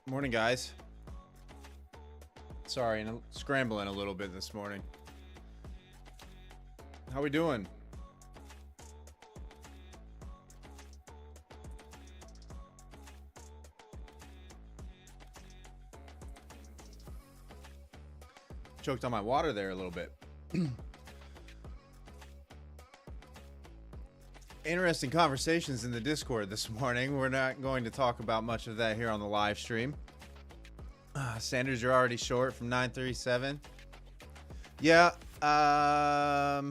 Morning, guys. Sorry, I'm scrambling a little bit this morning. How we doing? Choked on my water there a little bit. Interesting conversations in the Discord this morning. We're not going to talk about much of that here on the live stream. Sanders, you're already short from 937. Yeah. I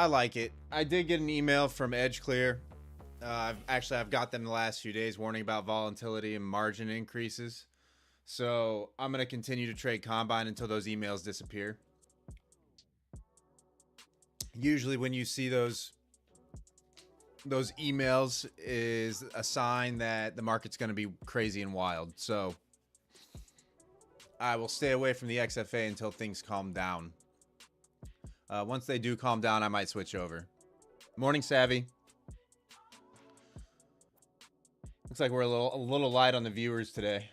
like it. I did get an email from EdgeClear. I've got them the last few days warning about volatility and margin increases. So I'm going to continue to trade Combine until those emails disappear. Usually when you see those emails is a sign that the market's going to be crazy and wild. So I will stay away from the XFA until things calm down. Once they do calm down, I might switch over. Morning, Savvy. Looks like we're a little light on the viewers today.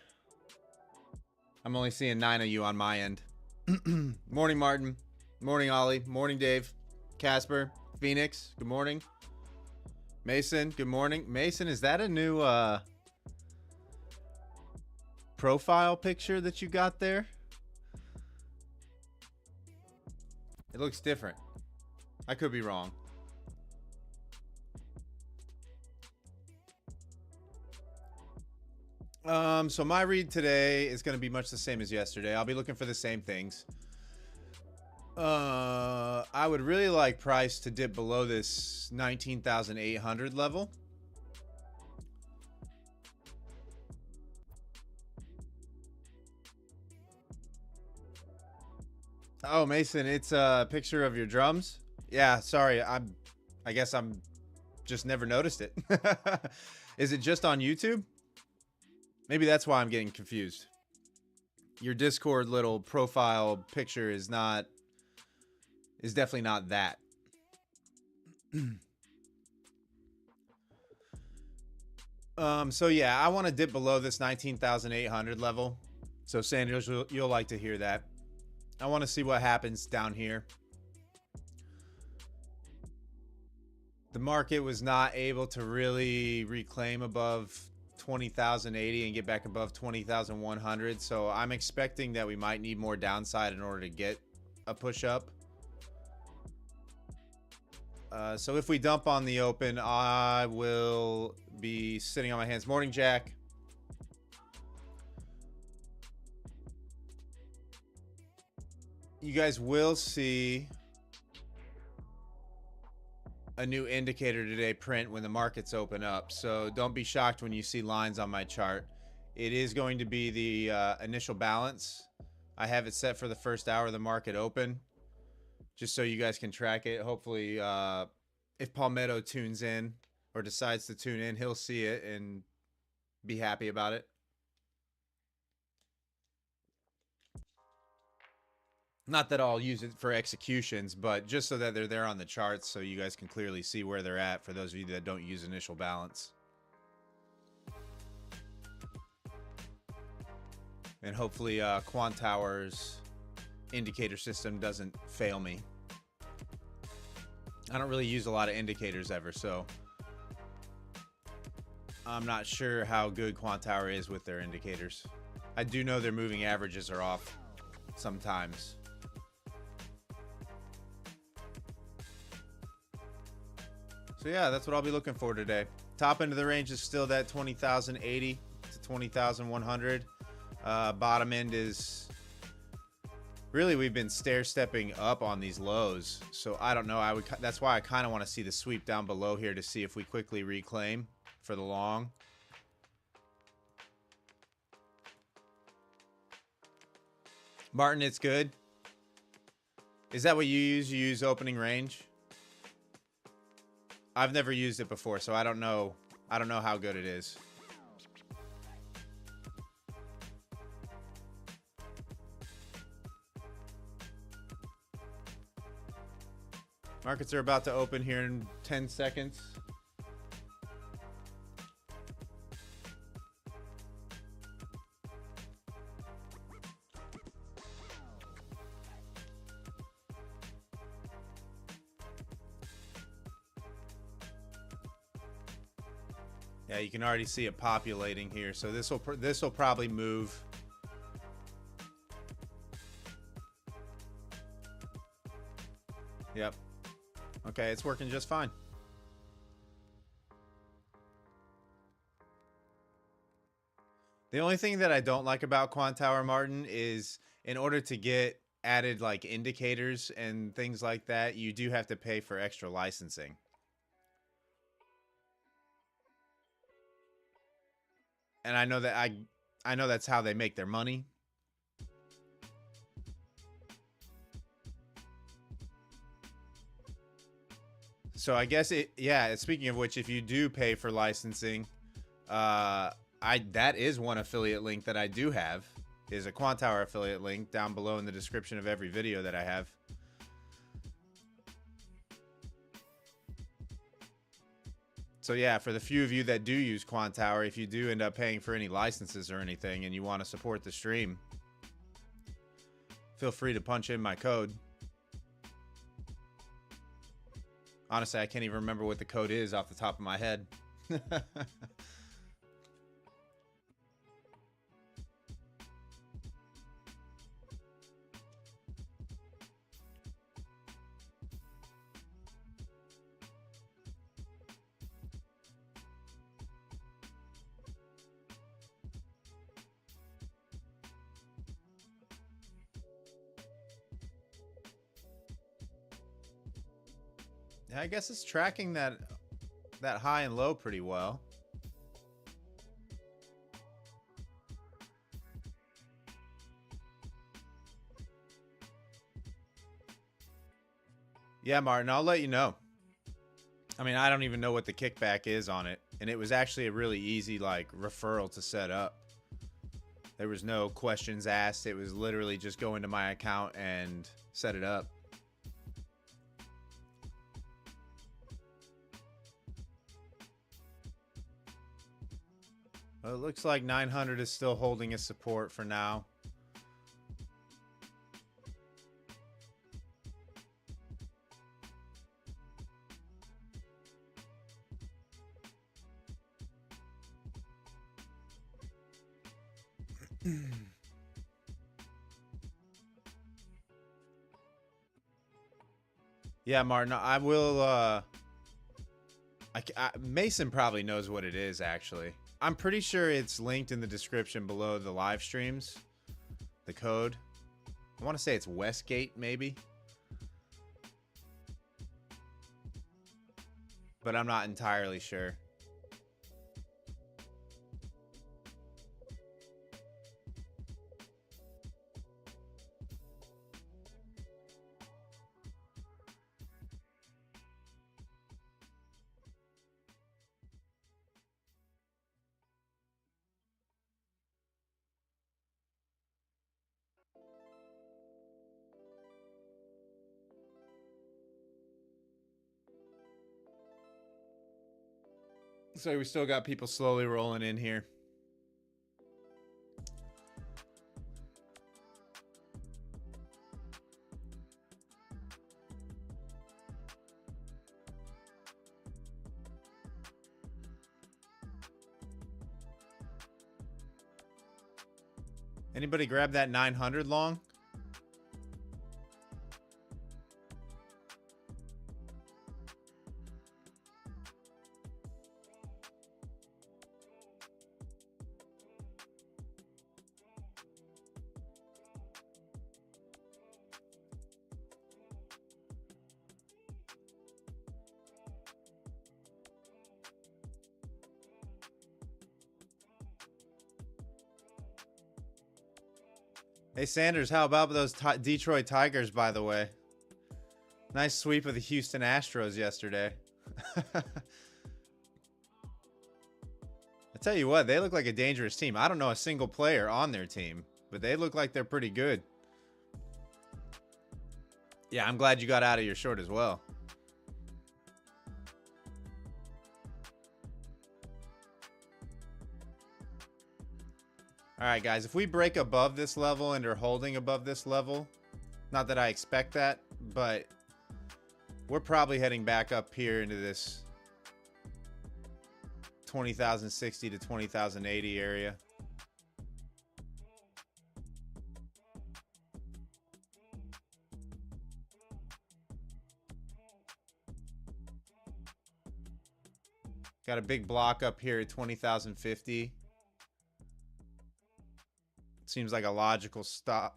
I'm only seeing 9 of you on my end. Morning, Martin. Morning, Ollie. Morning, Dave. Casper. Phoenix. Good morning. Mason. Good morning. Mason, is that a new profile picture that you got there? It looks different. I could be wrong. So my read today is going to be much the same as yesterday. I'll be looking for the same things. I would really like price to dip below this 19,800 level. Oh, Mason, it's a picture of your drums. Yeah, sorry. I guess I'm just never noticed it. Is it just on YouTube? Maybe that's why I'm getting confused. Your Discord little profile picture is definitely not that. So yeah, I want to dip below this 19,800 level. So Sanders, you'll like to hear that. I want to see what happens down here. The market was not able to really reclaim above 20,080 and get back above 20,100. So I'm expecting that we might need more downside in order to get a push up. So if we dump on the open, I will be sitting on my hands. Morning, Jack. You guys will see a new indicator today print when the markets open up. So don't be shocked when you see lines on my chart. It is going to be the initial balance. I have it set for the first hour of the market open, just so you guys can track it. Hopefully, if Palmetto tunes in or decides to tune in, he'll see it and be happy about it. Not that I'll use it for executions, but just so that they're there on the charts so you guys can clearly see where they're at for those of you that don't use initial balance. And hopefully Quantower's indicator system doesn't fail me. I don't really use a lot of indicators ever, so I'm not sure how good Quantower is with their indicators. I do know their moving averages are off sometimes. So yeah, that's what I'll be looking for today. Top end of the range is still that 20,080 to 20,100. Bottom end is really, we've been stair-stepping up on these lows. So I don't know. That's why I kind of want to see the sweep down below here to see if we quickly reclaim for the long. Martin, it's good. Is that what you use? You use opening range? I've never used it before, so I don't know. I don't know how good it is. Markets are about to open here in 10 seconds. Yeah, you can already see it populating here. So this will probably move. Yep. Okay, it's working just fine. The only thing that I don't like about Quant Tower, Martin, is in order to get added like indicators and things like that, you do have to pay for extra licensing. And I know that I know that's how they make their money. So I guess yeah, speaking of which, if you do pay for licensing, that is one affiliate link that I do have, is a Quant Tower affiliate link down below in the description of every video that I have. So yeah, for the few of you that do use Quant Tower, if you do end up paying for any licenses or anything and you want to support the stream, feel free to punch in my code. Honestly, I can't even remember what the code is off the top of my head. Yeah, I guess it's tracking that high and low pretty well. Yeah, Martin, I'll let you know. I mean, I don't even know what the kickback is on it, and it was actually a really easy like referral to set up. There was no questions asked. It was literally just go into my account and set it up. Well, it looks like 900 is still holding its support for now. Yeah, Martin, I will, Mason probably knows what it is, actually. I'm pretty sure it's linked in the description below the live streams. The code. I want to say it's Westgate, maybe. But I'm not entirely sure. So we still got people slowly rolling in here. Anybody grab that 900 long? Hey, Sanders, how about those Detroit Tigers, by the way? Nice sweep of the Houston Astros yesterday. I tell you what, they look like a dangerous team. I don't know a single player on their team, but they look like they're pretty good. Yeah, I'm glad you got out of your short as well. All right, guys, if we break above this level and are holding above this level, not that I expect that, but we're probably heading back up here into this 20,060 to 20,080 area. Got a big block up here at 20,050. Seems like a logical spot.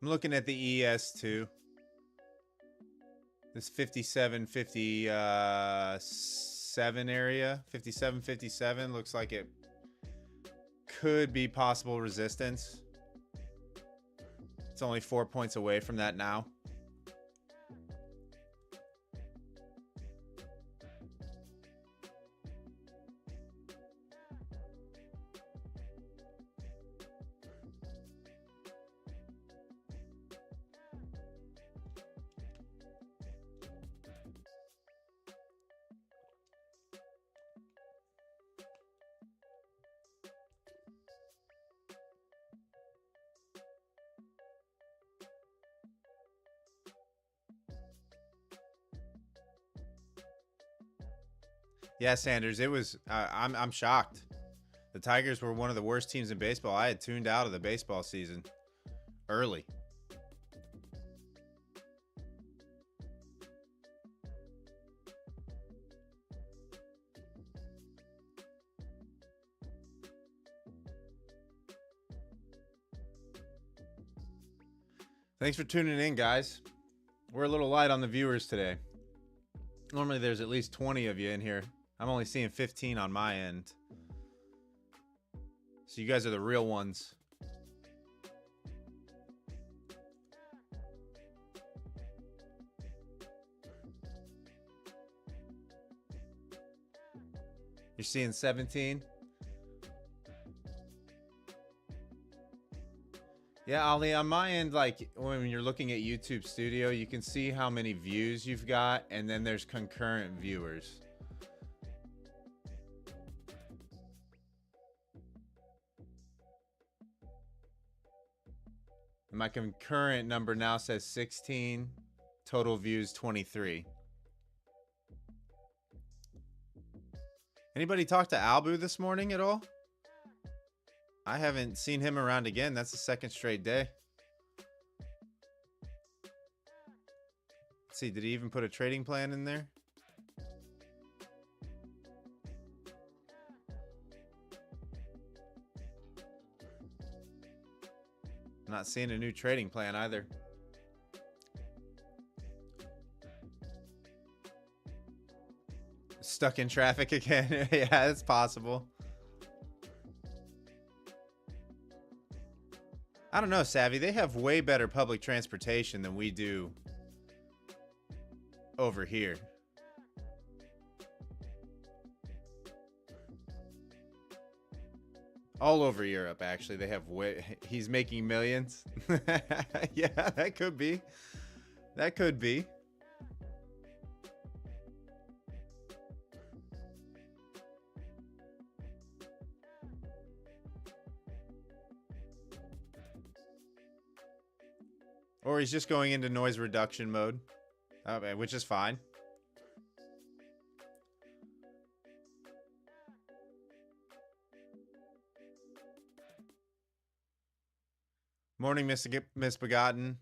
I'm looking at the ES too. This 57, 57 area. 57, 57 looks like it could be possible resistance. It's only 4 points away from that now. Yeah, Sanders, it was I'm shocked. The Tigers were one of the worst teams in baseball. I had tuned out of the baseball season early. Thanks for tuning in, guys. We're a little light on the viewers today. Normally there's at least 20 of you in here. I'm only seeing 15 on my end. So you guys are the real ones. You're seeing 17? Yeah, Ali, on my end, like when you're looking at YouTube Studio, you can see how many views you've got, and then there's concurrent viewers. And my concurrent number now says 16, total views 23. Anybody talk to Albu this morning at all? I haven't seen him around again. That's the second straight day. Let's see, did he even put a trading plan in there? I'm not seeing a new trading plan either. Stuck in traffic again? Yeah, it's possible. I don't know, Savvy. They have way better public transportation than we do over here. All over Europe, actually. They have way... He's making millions. Yeah, that could be. That could be. Or he's just going into noise reduction mode, which is fine. Morning, Miss Begotten.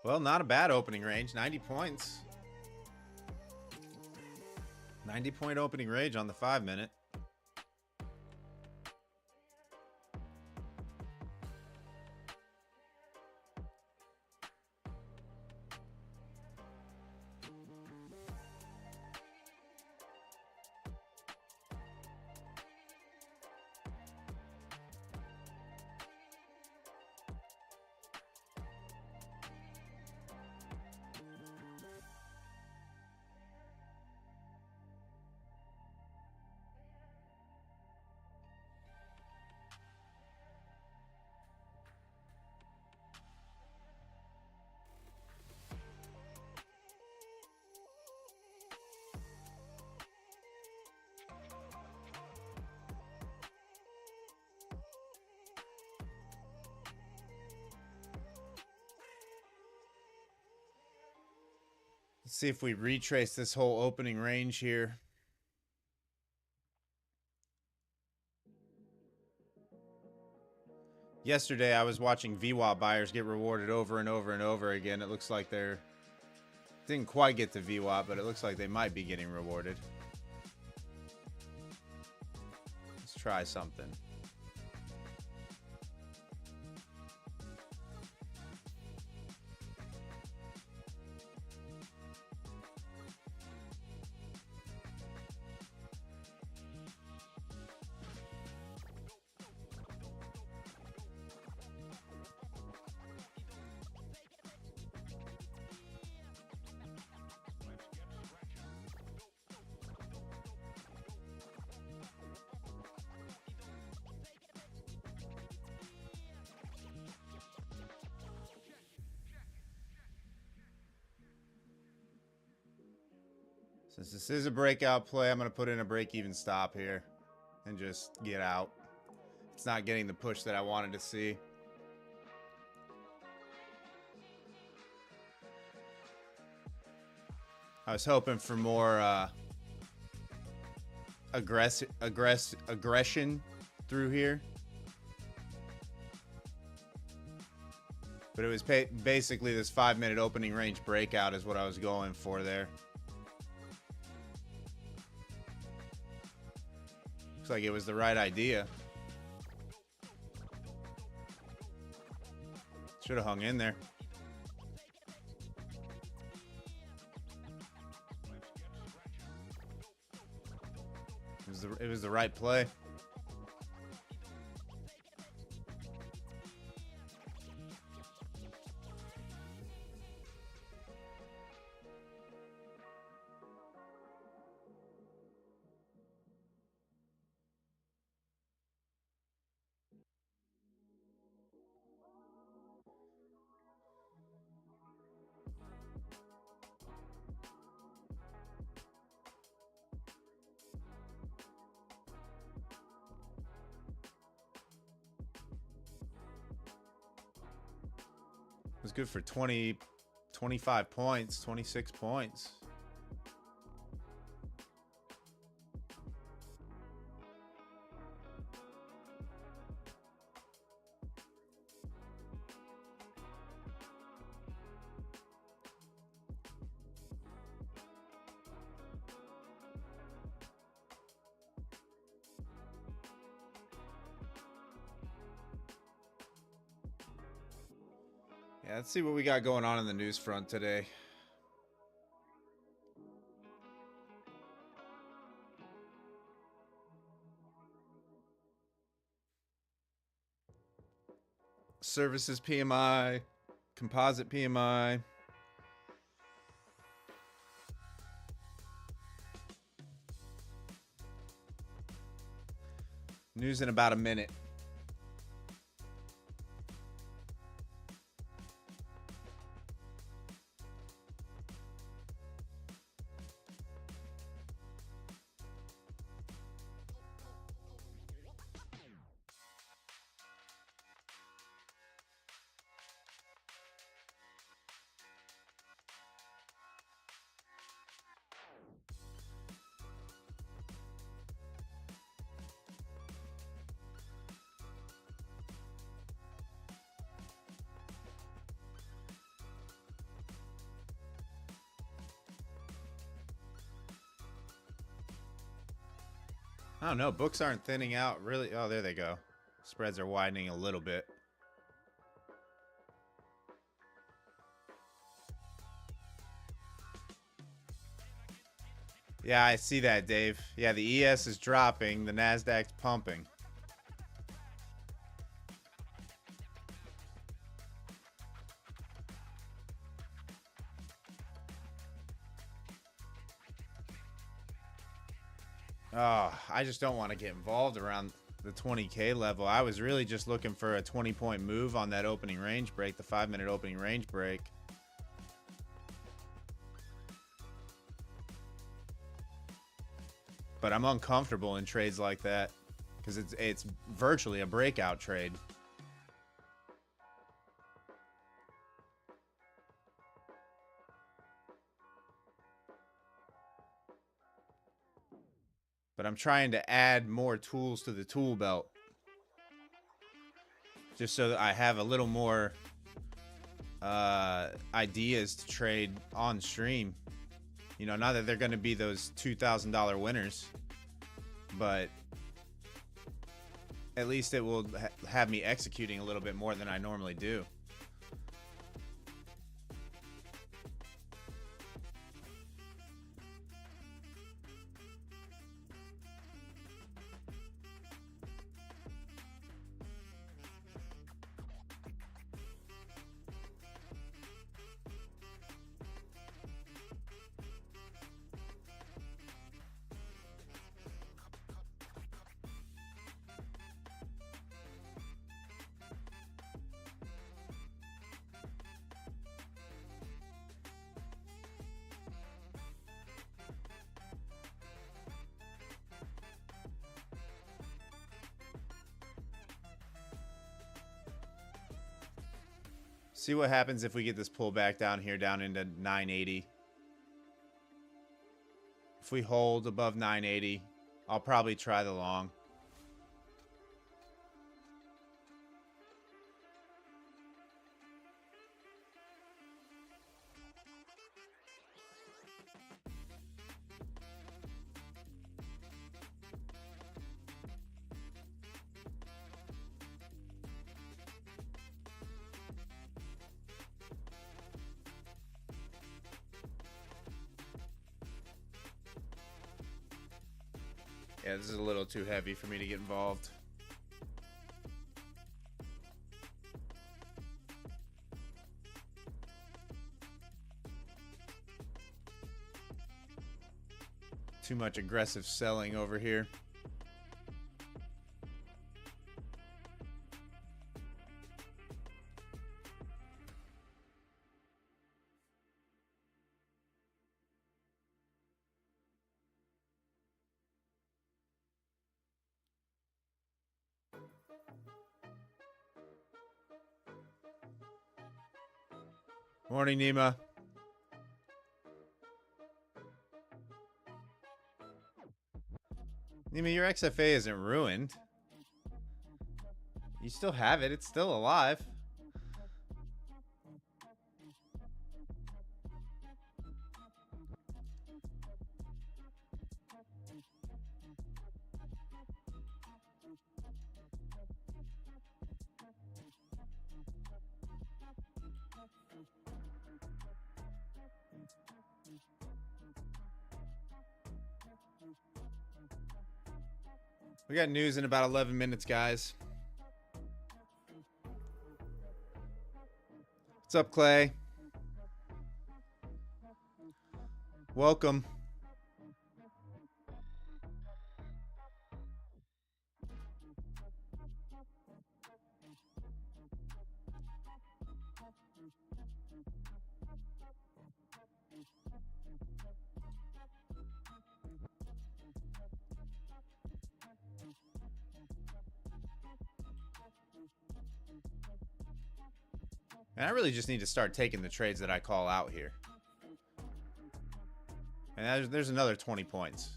Well, not a bad opening range. 90 points. 90-point opening range on the 5-minute. Let's see if we retrace this whole opening range here. Yesterday, I was watching VWAP buyers get rewarded over and over and over again. It looks like they're... Didn't quite get to VWAP, but it looks like they might be getting rewarded. Let's try something. Since this is a breakout play, I'm going to put in a break-even stop here and just get out. It's not getting the push that I wanted to see. I was hoping for more aggression through here. But it was basically this 5-minute opening range breakout is what I was going for there. Looks like it was the right idea. Should have hung in there. It was the right play. It was good for 20, 25 points, 26 points. Yeah, let's see what we got going on in the news front today. Services PMI, composite PMI. News in about a minute. I don't know. Books aren't thinning out really. Oh, there they go. Spreads are widening a little bit. Yeah, I see that, Dave. Yeah, the ES is dropping. The NASDAQ's pumping. Oh, I just don't want to get involved around the 20K level. I was really just looking for a 20-point move on that opening range break, the 5-minute opening range break. But I'm uncomfortable in trades like that because it's virtually a breakout trade. But I'm trying to add more tools to the tool belt. Just so that I have a little more ideas to trade on stream. You know, not that they're going to be those $2,000 winners, but at least it will have me executing a little bit more than I normally do. See what happens if we get this pullback down here, down into 980. If we hold above 980, I'll probably try the long. Yeah, this is a little too heavy for me to get involved. Too much aggressive selling over here. Morning, Nima. Nima, your XFA isn't ruined. You still have it. It's still alive. We got news in about 11 minutes, guys. What's up, Clay? Welcome. And I really just need to start taking the trades that I call out here. And there's another 20 points.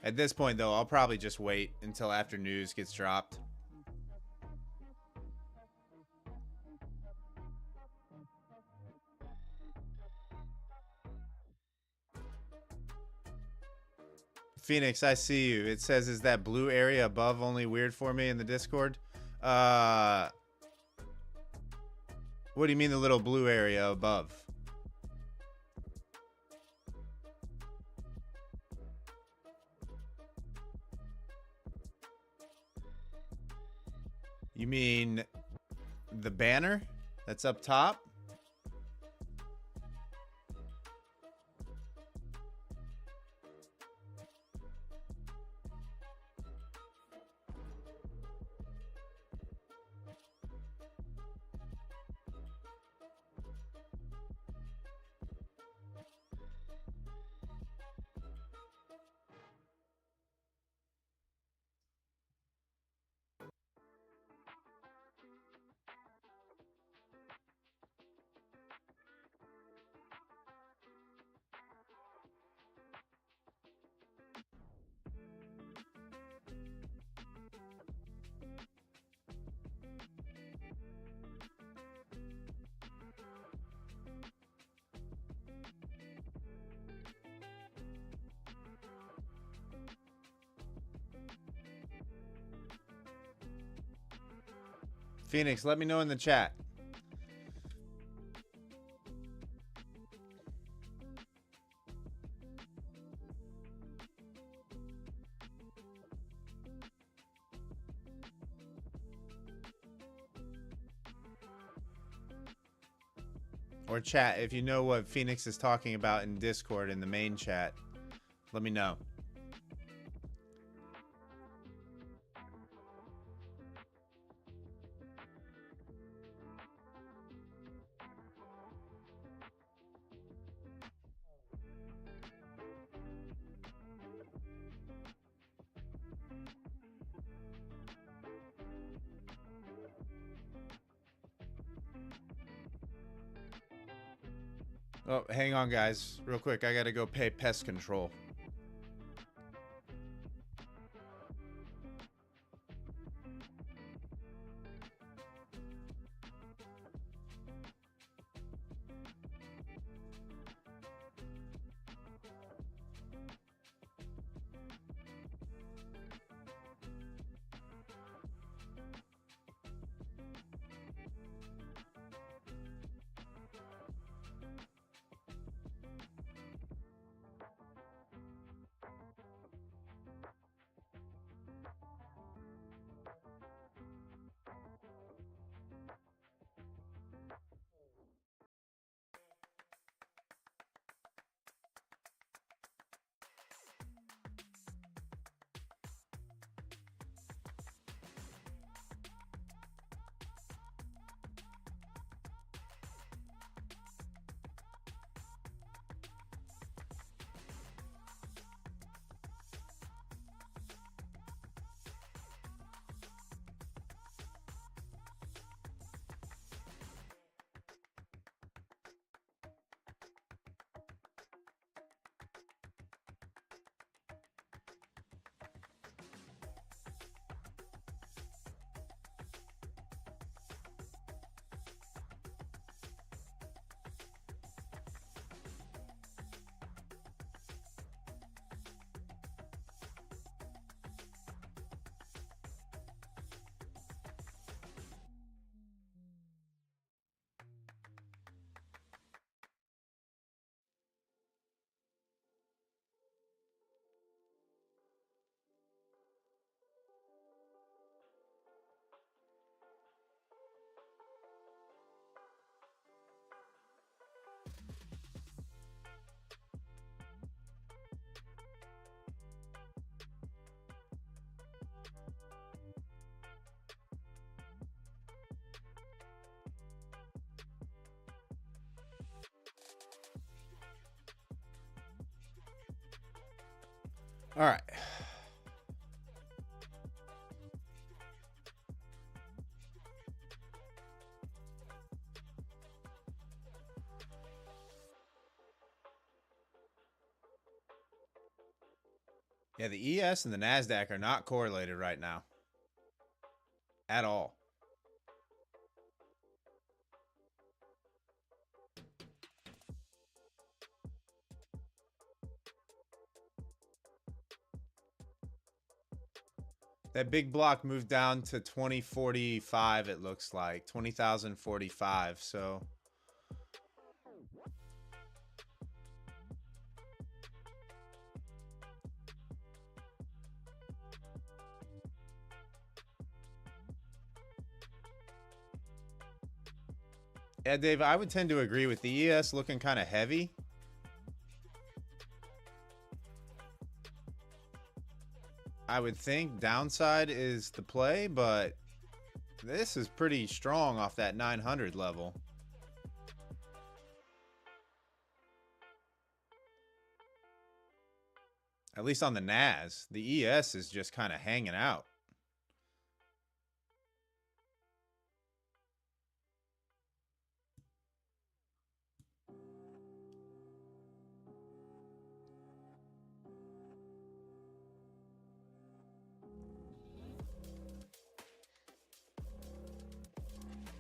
At this point, though, I'll probably just wait until after news gets dropped. Phoenix, I see you. It says, is that blue area above only weird for me in the Discord? What do you mean the little blue area above? You mean the banner that's up top? Phoenix, let me know in the chat. Or chat, if you know what Phoenix is talking about in Discord in the main chat, let me know. Oh, hang on, guys. Real quick, I gotta go pay pest control. All right. Yeah, the ES and the NASDAQ are not correlated right now. At all. That big block moved down to 2045, it looks like. 20,045, so... Yeah, Dave, I would tend to agree with the ES looking kind of heavy. I would think downside is the play, but this is pretty strong off that 900 level. At least on the NAS. The ES is just kind of hanging out.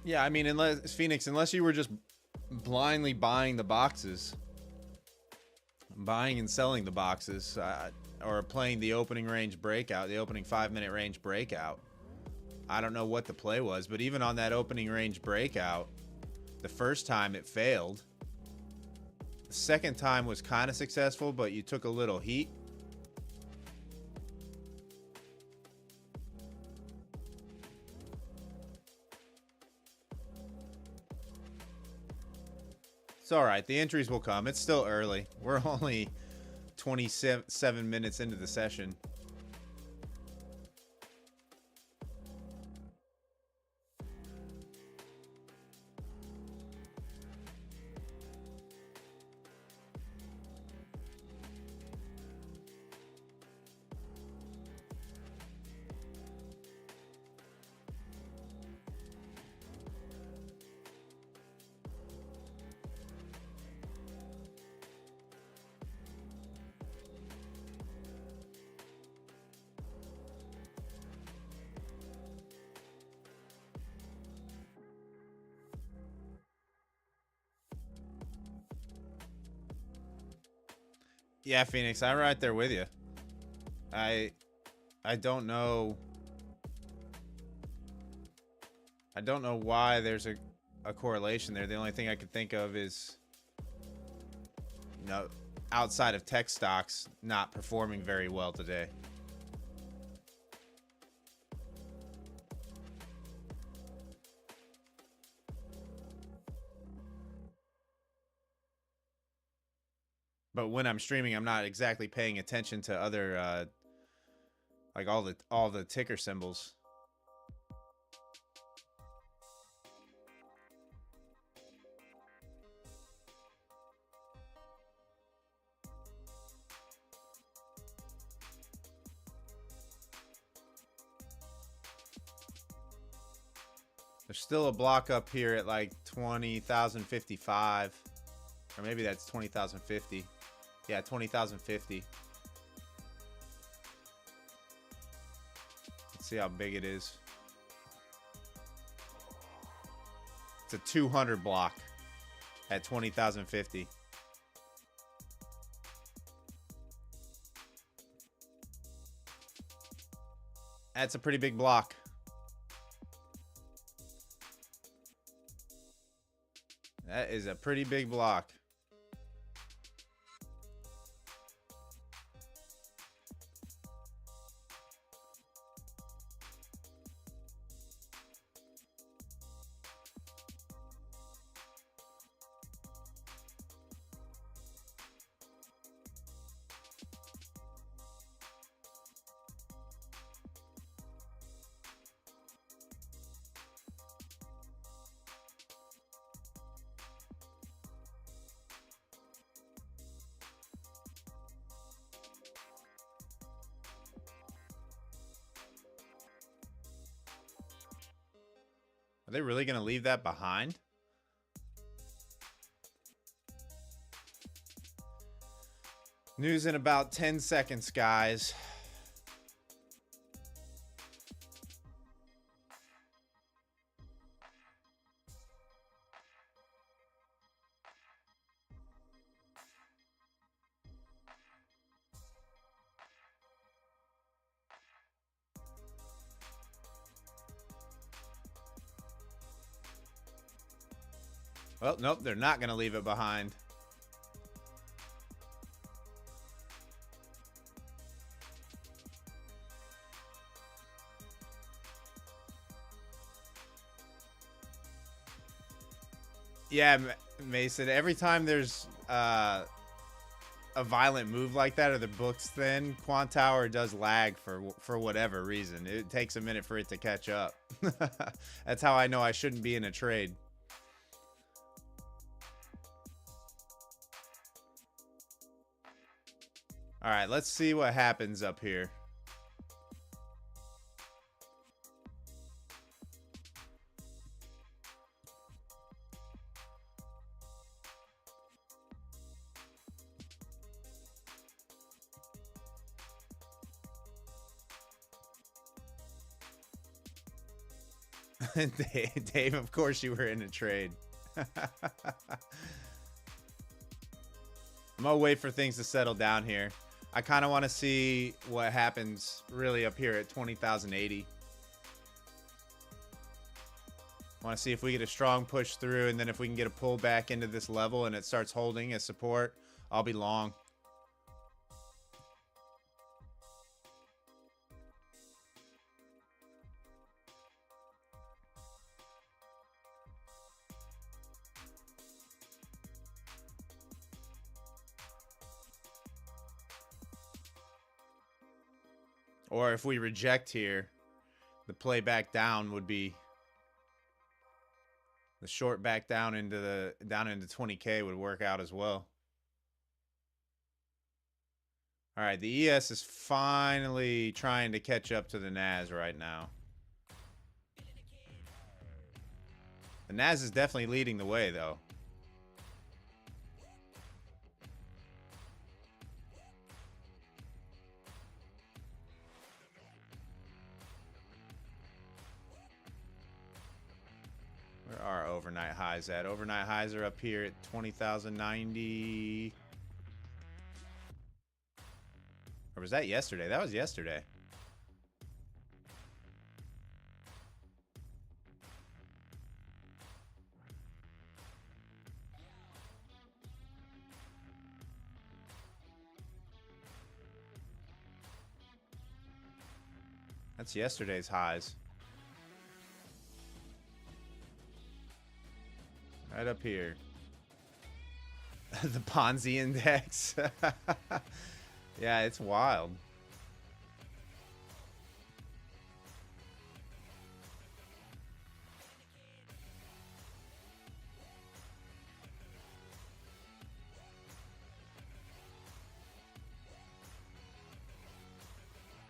Yeah, I mean, unless Phoenix, unless you were just blindly buying the boxes, buying and selling the boxes, or playing the opening range breakout, the opening 5-minute range breakout, I don't know what the play was, but even on that opening range breakout, the first time it failed. The second time was kind of successful, but you took a little heat. It's all right. The entries will come. It's still early. We're only 27 minutes into the session. Yeah, Phoenix, I'm right there with you. I don't know. I don't know why there's a correlation there. The only thing I could think of is, you know, outside of tech stocks not performing very well today. But when I'm streaming, I'm not exactly paying attention to other, like all the ticker symbols. There's still a block up here at like 20,055, or maybe that's 20,050. Yeah, 20,050. Let's see how big it is. It's a 200 block at 20,050. That's a pretty big block. That is a pretty big block. Are they really going to leave that behind? News in about 10 seconds, guys. Well, nope, they're not going to leave it behind. Yeah, Mason, every time there's a violent move like that or the book's thin, Quant Tower does lag for whatever reason. It takes a minute for it to catch up. That's how I know I shouldn't be in a trade. All right, let's see what happens up here. Dave, of course you were in a trade. I'm gonna wait for things to settle down here. I kind of want to see what happens really up here at 20,080. Want to see if we get a strong push through, and then if we can get a pull back into this level and it starts holding as support, I'll be long. Or if we reject here, the play back down would be the short back down into 20K would work out as well. All right, the ES is finally trying to catch up to the NAS right now. The NAS is definitely leading the way though. Where are overnight highs at? Overnight highs are up here at 20,090. Or was that yesterday? That was yesterday. That's yesterday's highs. Right up here. The Ponzi index. Yeah, it's wild.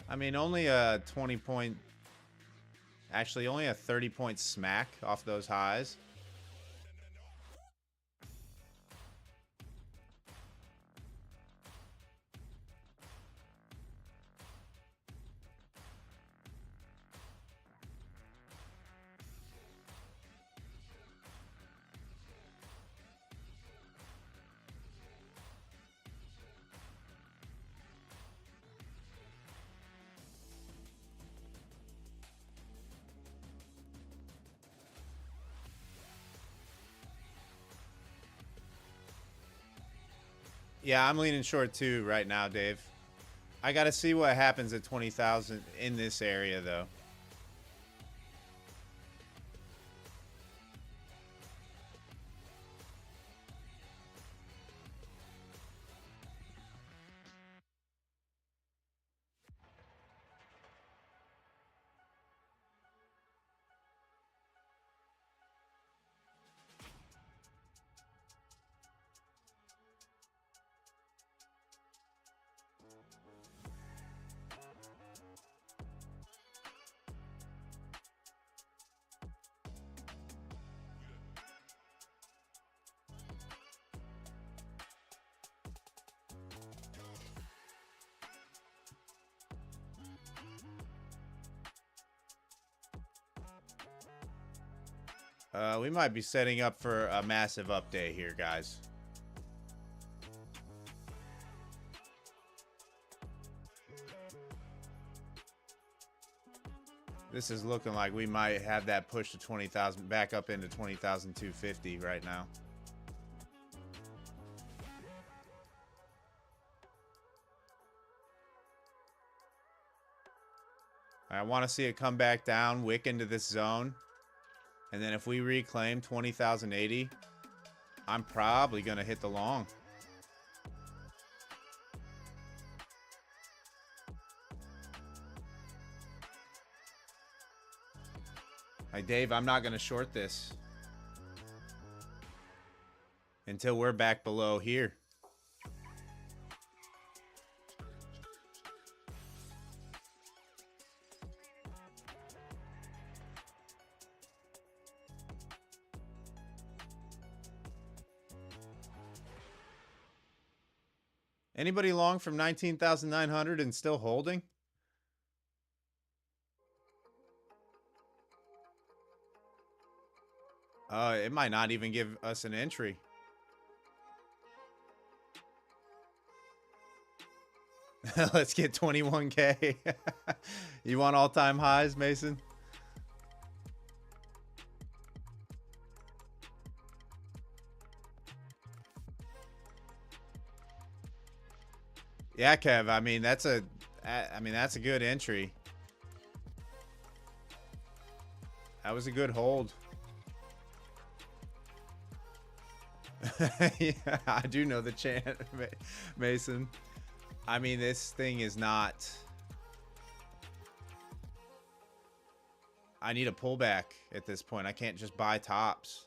I mean, only a 20-point... Actually, only a 30-point smack off those highs. Yeah, I'm leaning short too right now, Dave. I got to see what happens at 20,000 in this area, though. We might be setting up for a massive update here, guys. This is looking like we might have that push to 20,000, back up into 20,250 right now. I want to see it come back down, wick into this zone. And then if we reclaim 20,080, I'm probably going to hit the long. Hey, Dave, I'm not going to short this until we're back below here. Anybody long from 19,900 and still holding? It might not even give us an entry. Let's get 21K. You want all-time highs, Mason? Yeah, Kev. I mean, that's a good entry. That was a good hold. Yeah, I do know the chant, Mason. I mean, this thing is not. I need a pullback at this point. I can't just buy tops.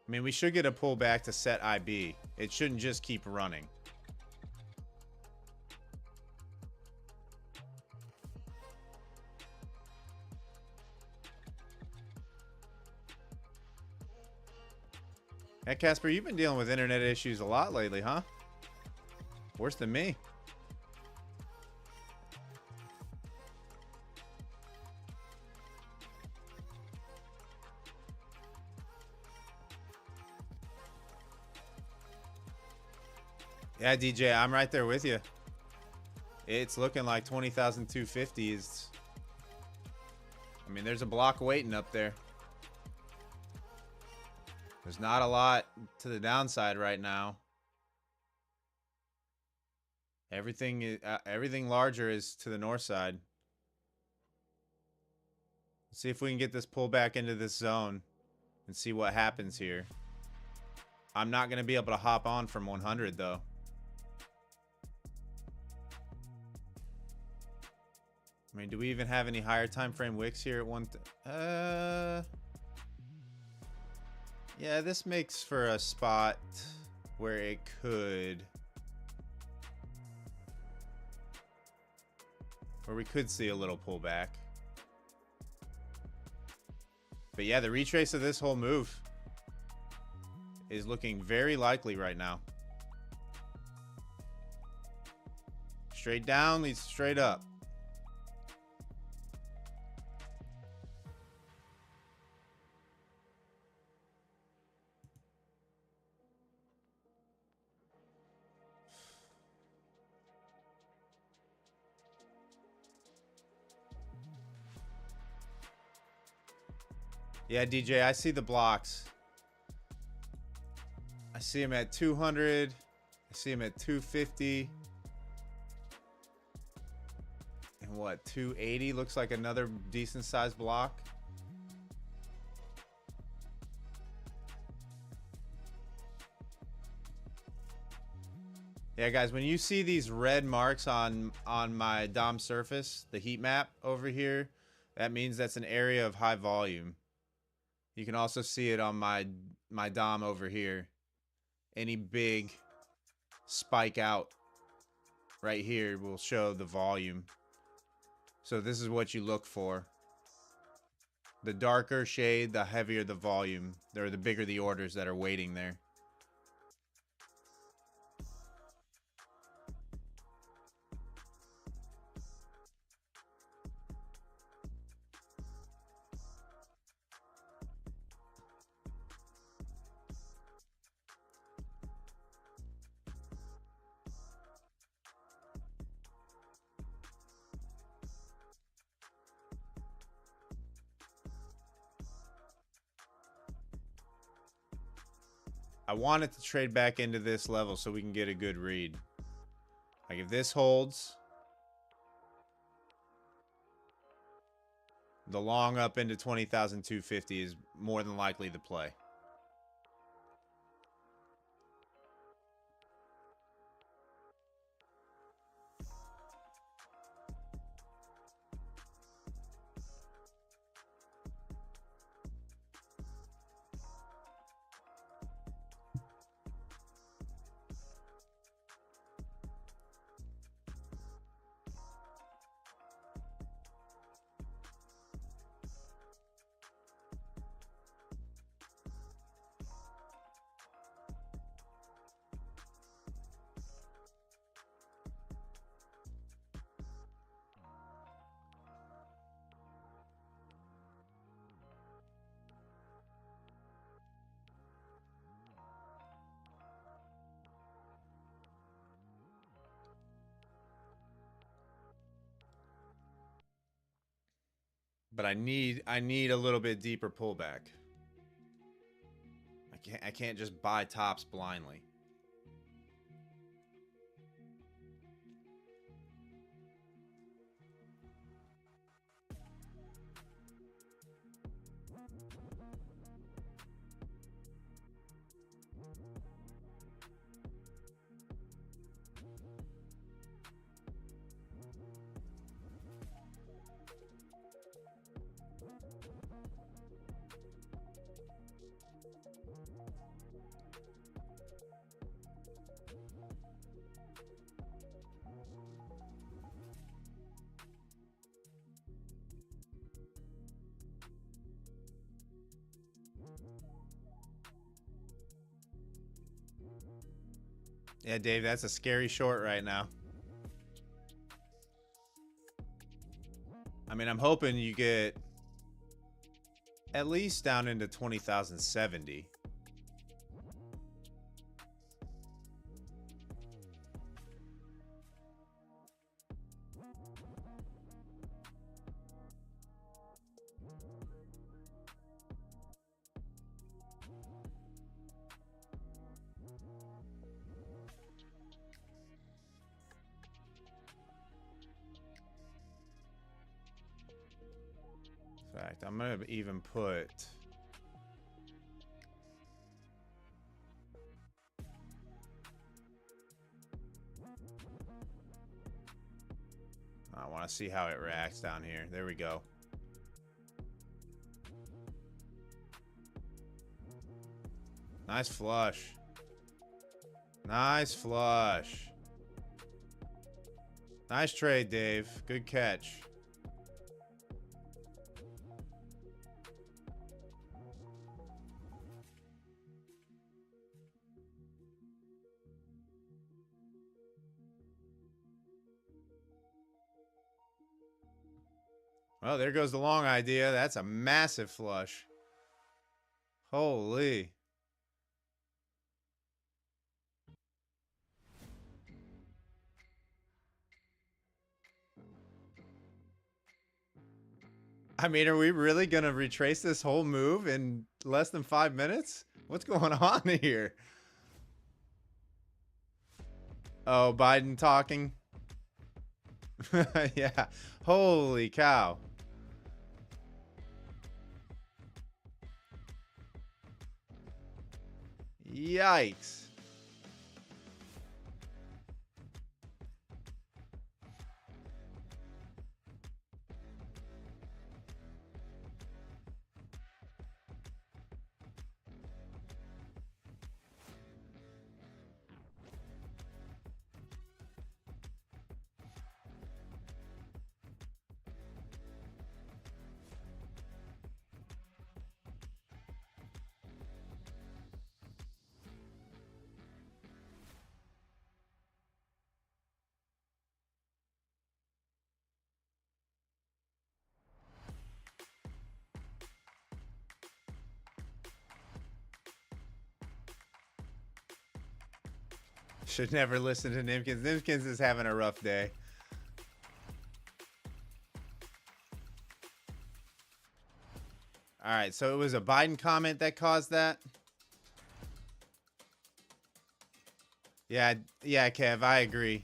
I mean, we should get a pullback to set IB. It shouldn't just keep running. Hey, Casper, you've been dealing with internet issues a lot lately, huh? Worse than me. Yeah, DJ, I'm right there with you. It's looking like 20,250 is... I mean, there's a block waiting up there. There's not a lot to the downside right now. Everything larger is to the north side. Let's see if we can get this pull back into this zone and see what happens here. I'm not going to be able to hop on from 100 though. I mean, do we even have any higher time frame wicks here at one? Yeah, this makes for a spot where it could, where we could see a little pullback. But yeah, the retrace of this whole move is looking very likely right now. Straight down leads straight up. Yeah, DJ, I see the blocks. I see him at 200. I see him at 250. And what, 280 looks like another decent sized block. Yeah, guys, when you see these red marks on my DOM surface, the heat map over here, that means that's an area of high volume. You can also see it on my DOM over here. Any big spike out right here will show the volume. So this is what you look for. The darker shade, the heavier the volume, or the bigger the orders that are waiting there. I want it to trade back into this level so we can get a good read. Like if this holds, the long up into 20,250 is more than likely the play. But I need a little bit deeper pullback. I can't just buy tops blindly. Yeah, Dave, that's a scary short right now. I mean, I'm hoping you get at least down into 20,070. In fact, I'm gonna even put I want to see how it reacts down here. There we go. Nice flush. Nice flush. Nice trade, Dave. Good catch. Well, there goes the long idea. That's a massive flush. Holy. I mean, are we really going to retrace this whole move in less than 5 minutes? What's going on here? Oh, Biden talking? Yeah. Holy cow. Yikes. Should never listen to Nimkins. Nimkins is having a rough day. All right, so it was a Biden comment that caused that? Yeah, Kev, I agree.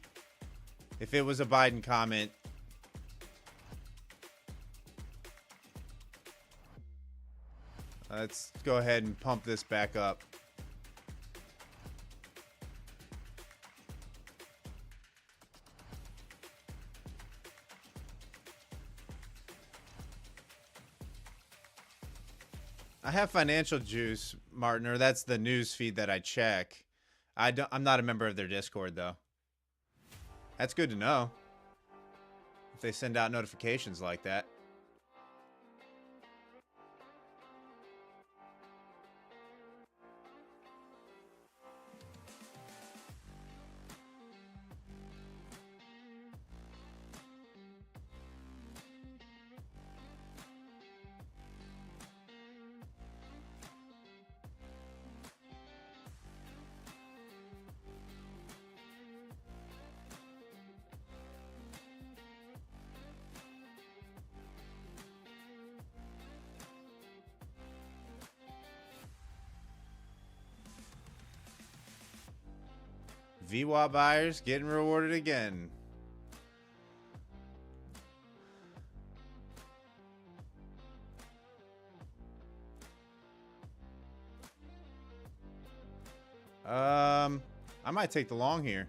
If it was a Biden comment. Let's go ahead and pump this back up. I have Financial Juice, Martiner. That's the news feed that I check. I'm not a member of their Discord, though. That's good to know. If they send out notifications like that. VWAP buyers getting rewarded again. I might take the long here.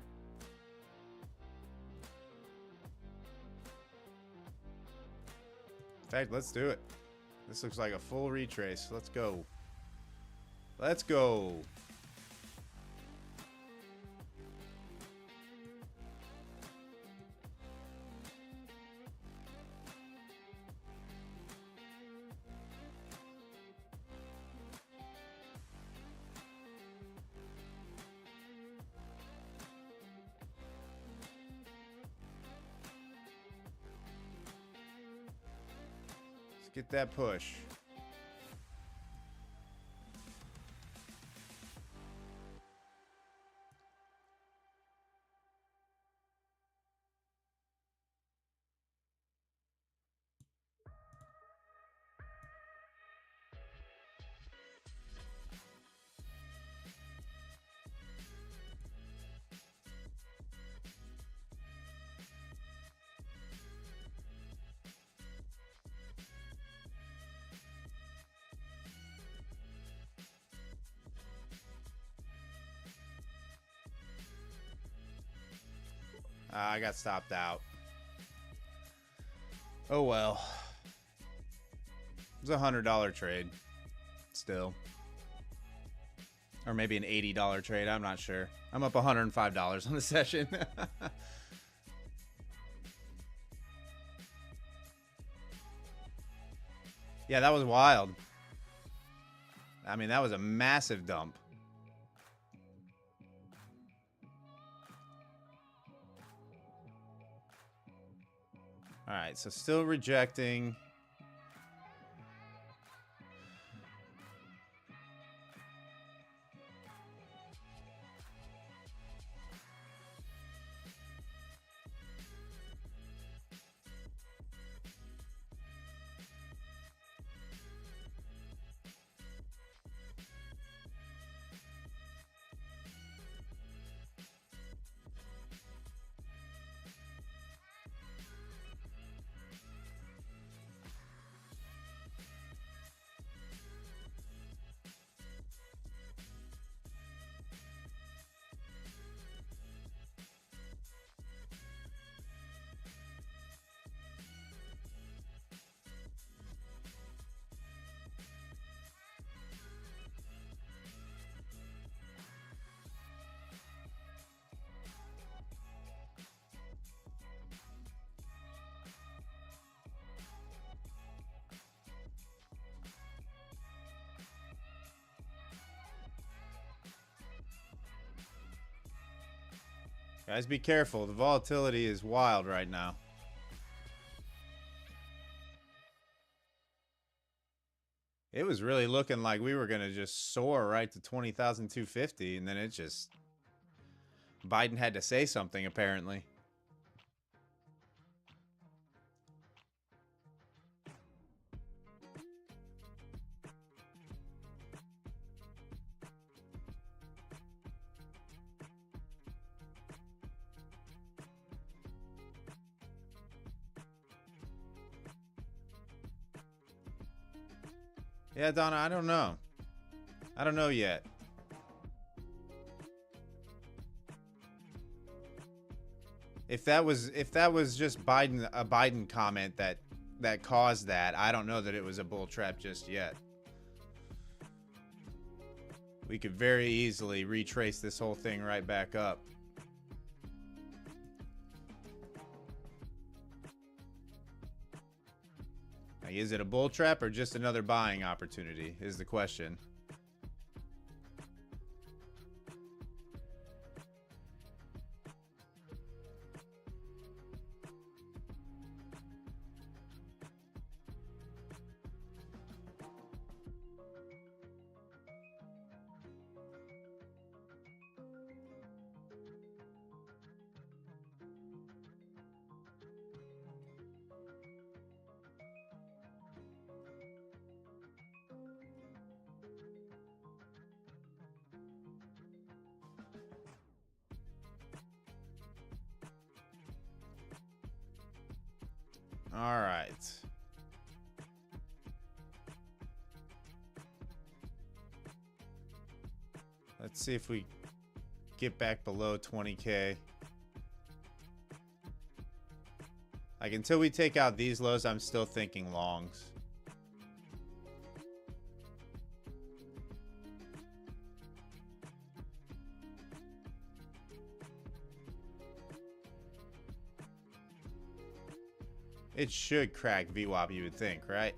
In fact, let's do it. This looks like a full retrace. Let's go. Let's go. Get that push. I got stopped out. Oh well. It was a $100 trade. Still. Or maybe an $80 trade. I'm not sure. I'm up $105 on the session. Yeah, that was wild. I mean, that was a massive dump. All right, so still rejecting. Guys, be careful. The volatility is wild right now. It was really looking like we were going to just soar right to 20,250, and then it just... Biden had to say something, apparently. Yeah, Donna, I don't know. I don't know yet. If that was just a Biden comment that caused that, I don't know that it was a bull trap just yet. We could very easily retrace this whole thing right back up. Is it a bull trap or just another buying opportunity is the question. All right. Let's see if we get back below 20K. Like, until we take out these lows, I'm still thinking longs. It should crack VWAP, you would think, right?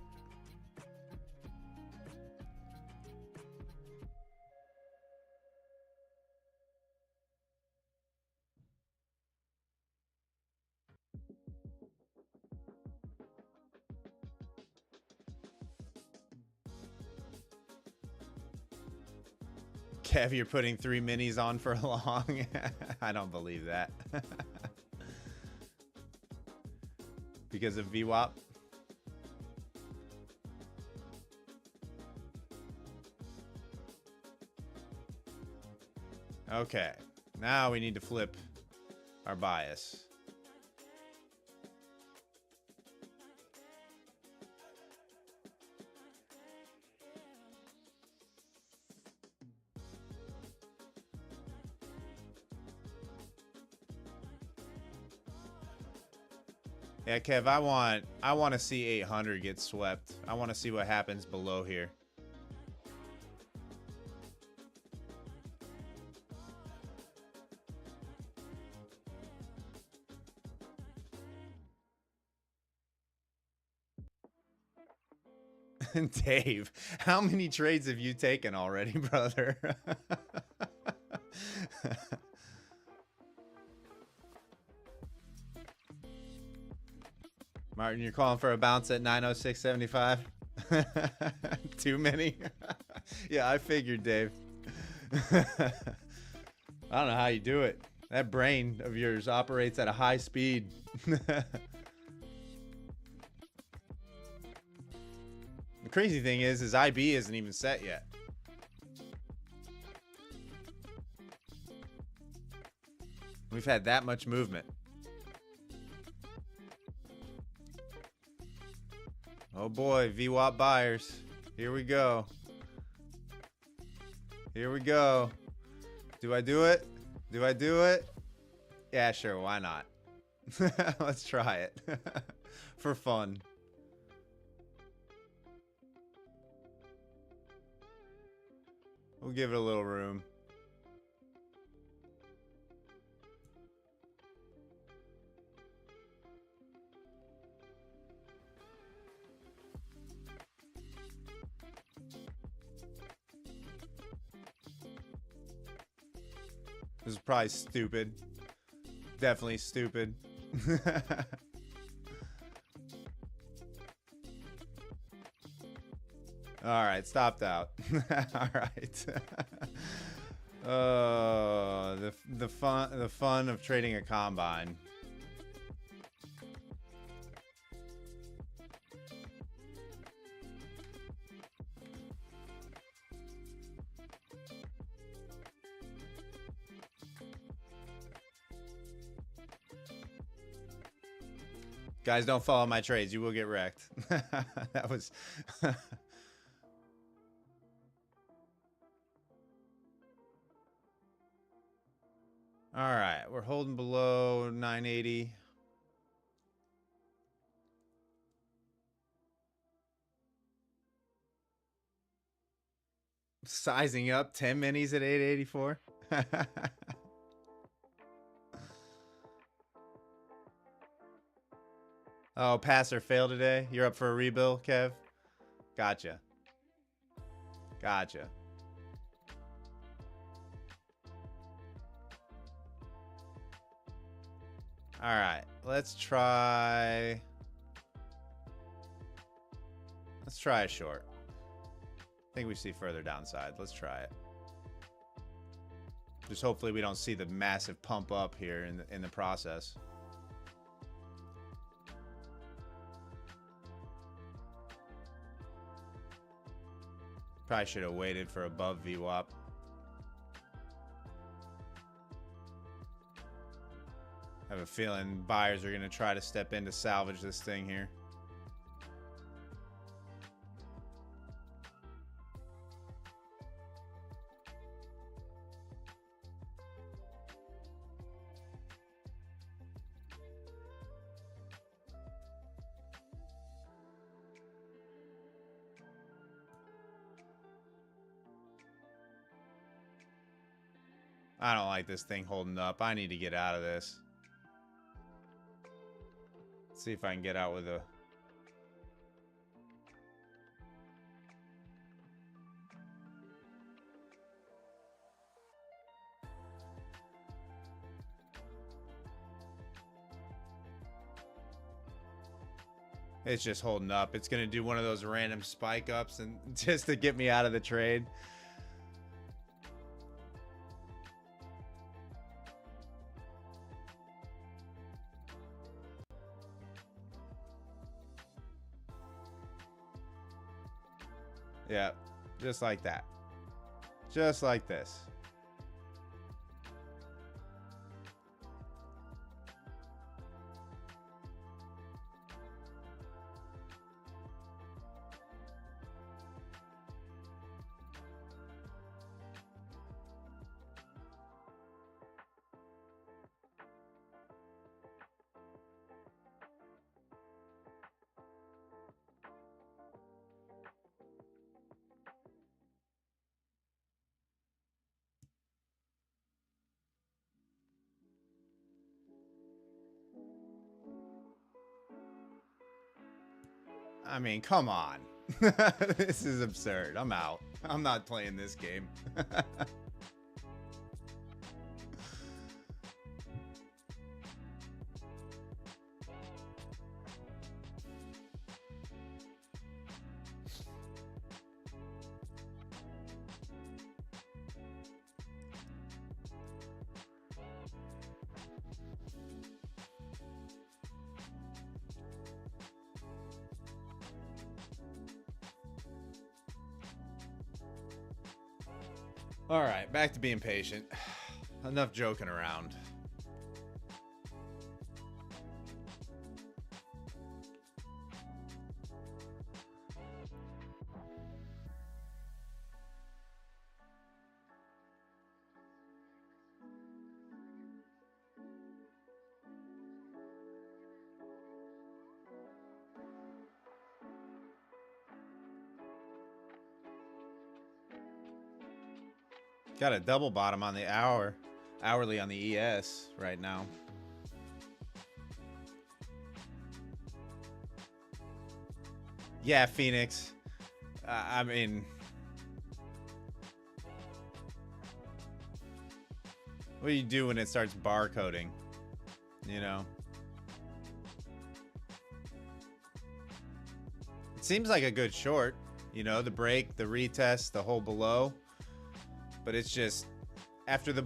Kev, you're putting 3 minis on for a long? I don't believe that. Because of VWAP? Okay, now we need to flip our bias. Yeah, Kev, I want to see 800 get swept. I want to see what happens below here. Dave, how many trades have you taken already, brother? Martin, you're calling for a bounce at 906.75? Too many? Yeah, I figured, Dave. I don't know how you do it. That brain of yours operates at a high speed. The crazy thing is IB isn't even set yet. We've had that much movement. Oh boy, VWAP buyers. Here we go. Here we go. Do I do it? Do I do it? Yeah, sure, why not? Let's try it. For fun. We'll give it a little room. This is probably stupid. Definitely stupid. All right, stopped out. All right. The fun of trading a combine. Guys, don't follow my trades. You will get wrecked. That was... All right, we're holding below 980. Sizing up 10 minis at 884. Oh, pass or fail today? You're up for a rebuild, Kev? Gotcha. Gotcha. All right, let's try a short. I think we see further downside. Let's try it. Just hopefully we don't see the massive pump up here in the process. Probably should have waited for above VWAP. I have a feeling buyers are going to try to step in to salvage this thing here. I don't like this thing holding up. I need to get out of this. Let's see if I can get out with a... It's just holding up. It's going to do one of those random spike ups and just to get me out of the trade. Yeah, just like that. Just like this. I mean, come on. This is absurd. I'm out. I'm not playing this game. All right, back to being patient. Enough joking around. Got a double bottom on the hourly on the ES right now. Yeah, Phoenix. I mean, what do you do when it starts barcoding? You know? It seems like a good short. You know, the break, the retest, the whole below. But it's just after the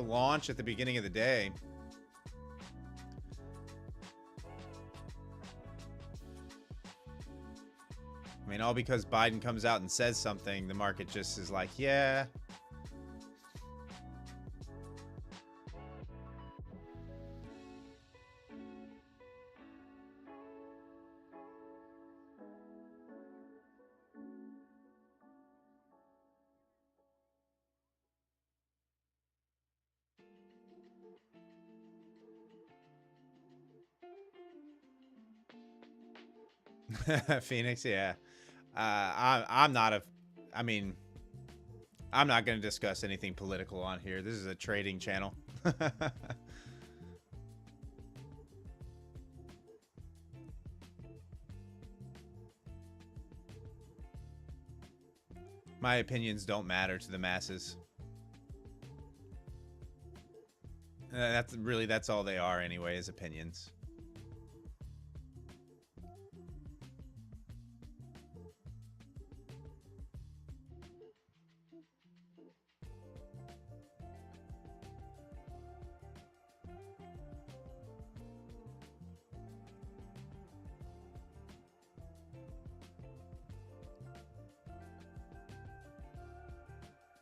launch at the beginning of the day. I mean, all because Biden comes out and says something, the market just is like, yeah. Phoenix, yeah. I'm not a. I mean, I'm not going to discuss anything political on here. This is a trading channel. My opinions don't matter to the masses. That's all they are anyway, is opinions.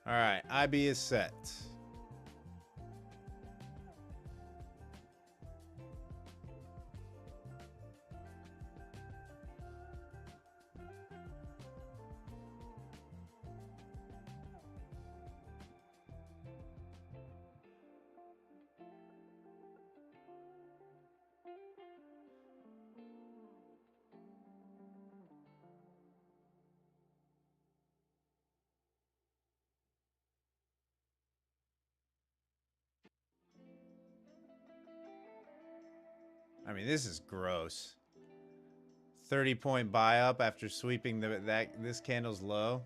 All right, IB is set. I mean, this is gross. 30-point buy up after sweeping this candle's low.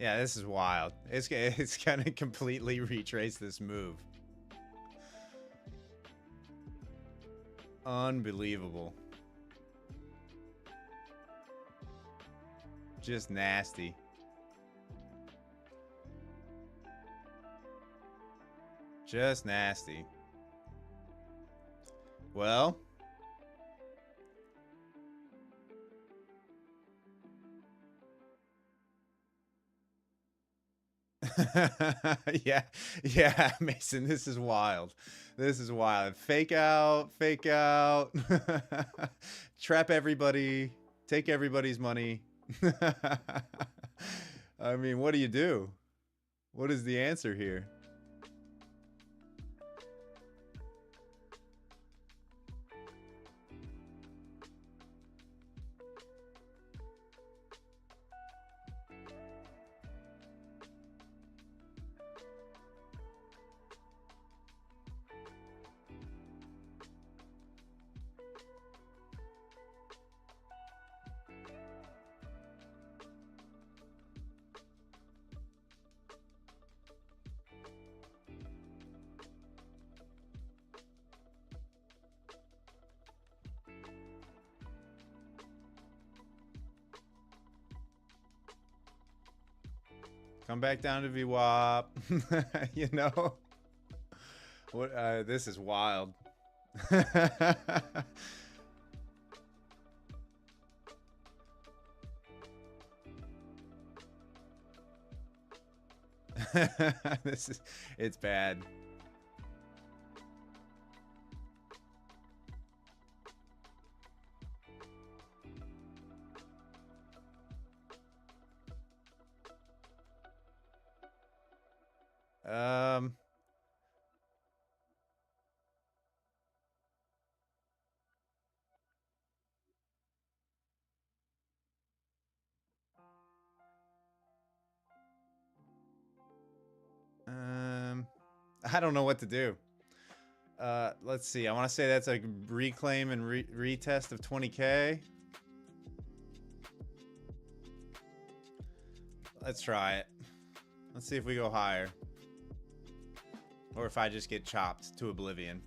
Yeah, this is wild. It's gonna completely retrace this move. Unbelievable. Just nasty. Just nasty. Well. Yeah, Mason, this is wild. This is wild. Fake out. Trap everybody. Take everybody's money. I mean, what do you do? What is the answer here? Come back down to VWAP. You know? What this is wild. It's bad. I don't know what to do. Let's see. I want to say that's a reclaim and retest of 20K. Let's try it. Let's see if we go higher. Or if I just get chopped to oblivion.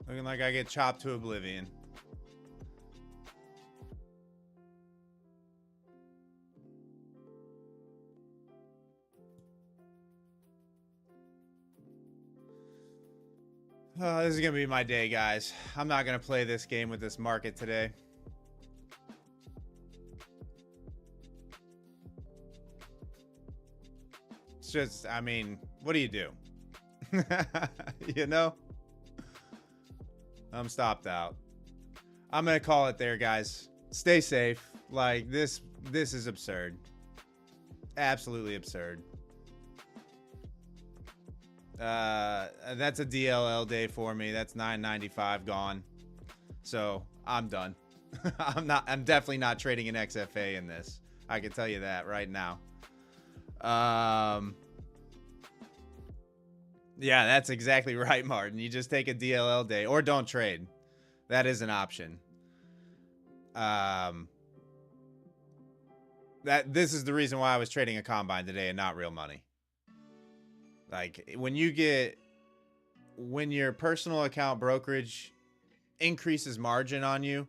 Looking like I get chopped to oblivion. Oh, this is going to be my day, guys. I'm not going to play this game with this market today. It's just, I mean, what do you do? You know? I'm stopped out. I'm going to call it there, guys. Stay safe. Like, this is absurd. Absolutely absurd. That's a DLL day for me. That's $9.95 gone. So I'm done. I'm definitely not trading an XFA in this. I can tell you that right now. Yeah, that's exactly right, Martin. You just take a DLL day or don't trade. That is an option. That this is the reason why I was trading a combine today and not real money. Like when your personal account brokerage increases margin on you,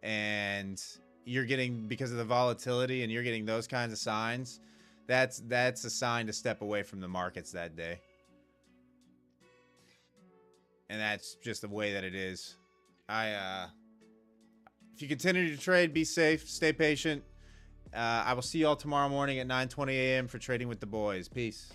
and you're getting, because of the volatility, and you're getting those kinds of signs, that's a sign to step away from the markets that day. And that's just the way that it is. If you continue to trade, be safe, stay patient. I will see y'all tomorrow morning at 9:20 a.m. for Trading with the Boys. Peace.